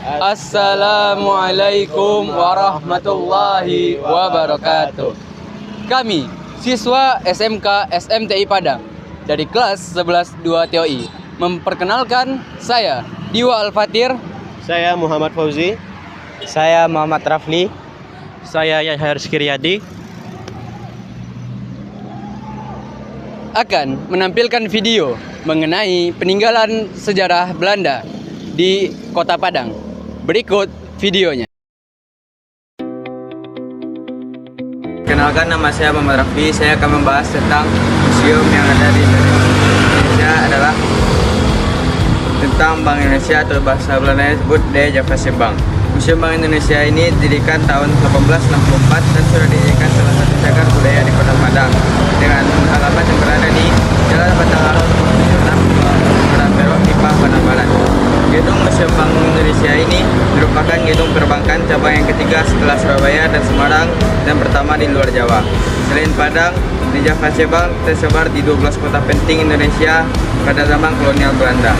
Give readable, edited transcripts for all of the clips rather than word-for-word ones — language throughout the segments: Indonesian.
Assalamualaikum warahmatullahi wabarakatuh. Kami, siswa SMK SMTI Padang dari kelas 11 2 TOI, memperkenalkan saya Diwa Al-Fatir. Saya Muhammad Fauzi. Saya Muhammad Rafli. Saya Yahya Rizky Riyadi. Akan menampilkan video mengenai peninggalan sejarah Belanda di Kota Padang. Berikut videonya. Kenalkan, nama saya Muhammad Rafli. Saya akan membahas tentang museum yang ada di Indonesia adalah tentang Bank Indonesia atau bahasa Belanda disebut De Javase Bank. Museum Bank Indonesia ini didirikan tahun 1864 dan sudah dijadikan salah satu cagar budaya di Kota Padang dengan alamat yang berada di Jalan Batangharo 76 Perantero Ipang Padang Barat. Gedung Museum Bank Indonesia ini merupakan gedung perbankan cabang yang ketiga setelah Surabaya dan Semarang dan pertama di luar Jawa. Selain Padang, De Javase Bank tersebar di 12 kota penting Indonesia pada zaman kolonial Belanda.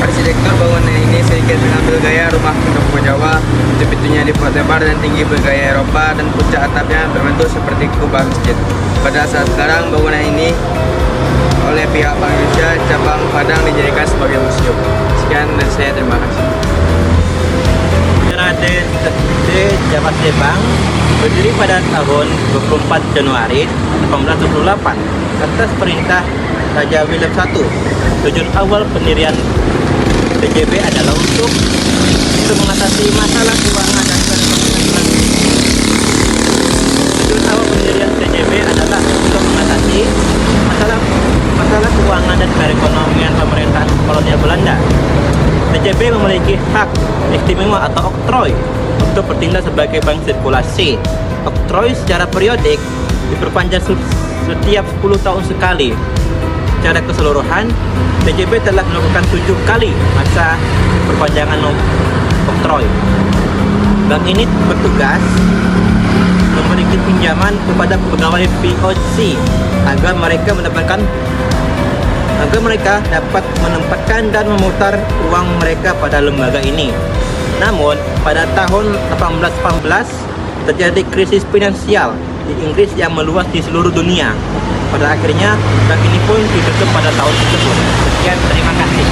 Arsitektur bangunan ini sedikit mengambil gaya rumah pendopo Jawa, pintu-pintunya dibuat lebar dan tinggi bergaya Eropa dan puncak atapnya berbentuk seperti kubah masjid. Pada saat sekarang bangunan ini oleh pihak Bank Indonesia cabang Padang dijadikan sebagai museum. Sekian dari saya, terima kasih. De Javase Bank berdiri pada tahun 24 Januari 1828 atas perintah Raja William I. Tujuan awal pendirian DJB adalah untuk mengatasi masalah keuangan dan perekonomian. Tujuan awal pendirian DJB adalah untuk mengatasi masalah keuangan dan perekonomian pemerintahan kolonial Belanda. DJB memiliki hak istimewa atau oktroy untuk bertindak sebagai bank sirkulasi. Oktroy secara periodik diperpanjang setiap 10 tahun sekali. Secara keseluruhan, DJB telah melakukan 7 kali masa perpanjangan oktroy. Bank ini bertugas memberikan pinjaman kepada pegawai POC agar mereka dapat menempatkan dan memutar uang mereka pada lembaga ini. Namun, pada tahun 1818 terjadi krisis finansial di Inggris yang meluas di seluruh dunia. Pada akhirnya, bank ini pun ditutup pada tahun tersebut. Sekian, terima kasih.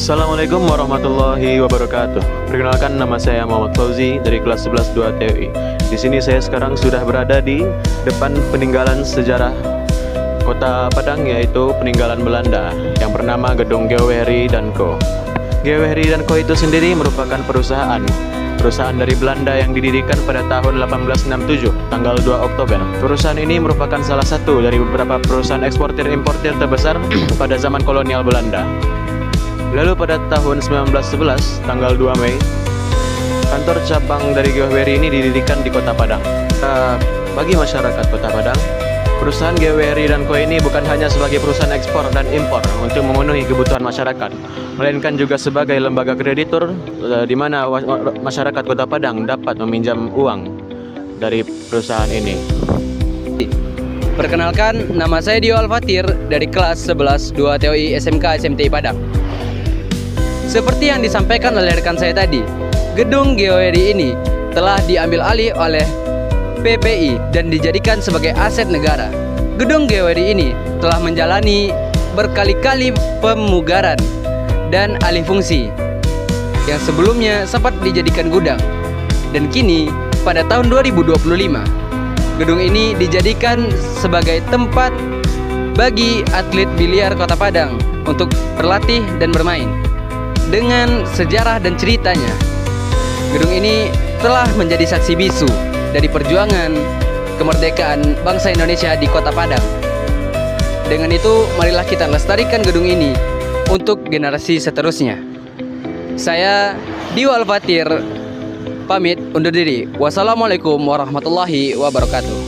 Assalamualaikum warahmatullahi wabarakatuh. Perkenalkan, nama saya Muhammad Fauzi dari kelas 11 2 TOI. Di sini saya sekarang sudah berada di depan peninggalan sejarah Kota Padang, yaitu peninggalan Belanda yang bernama Gedung Geoweri & Co. Geoweri & Co itu sendiri merupakan perusahaan dari Belanda yang didirikan pada tahun 1867, tanggal 2 Oktober. Perusahaan ini merupakan salah satu dari beberapa perusahaan eksportir-importir terbesar pada zaman kolonial Belanda. Lalu pada tahun 1911, tanggal 2 Mei, kantor cabang dari Geoweri ini didirikan di Kota Padang. Bagi masyarakat Kota Padang, perusahaan Geoweri & Co ini bukan hanya sebagai perusahaan ekspor dan impor untuk memenuhi kebutuhan masyarakat, melainkan juga sebagai lembaga kreditur di mana masyarakat Kota Padang dapat meminjam uang dari perusahaan ini. Perkenalkan, nama saya Diwa Al-Fatir dari kelas 11 2 TOI SMK SMTI Padang. Seperti yang disampaikan oleh rekan saya tadi, gedung Geoweri ini telah diambil alih oleh PPI dan dijadikan sebagai aset negara. Gedung Geoweri ini telah menjalani berkali-kali pemugaran dan alih fungsi yang sebelumnya sempat dijadikan gudang. Dan kini pada tahun 2025, gedung ini dijadikan sebagai tempat bagi atlet biliar Kota Padang untuk berlatih dan bermain. Dengan sejarah dan ceritanya, gedung ini telah menjadi saksi bisu dari perjuangan kemerdekaan bangsa Indonesia di Kota Padang. Dengan itu, marilah kita lestarikan gedung ini untuk generasi seterusnya. Saya Diwa Al-Fatir pamit undur diri. Wassalamualaikum warahmatullahi wabarakatuh.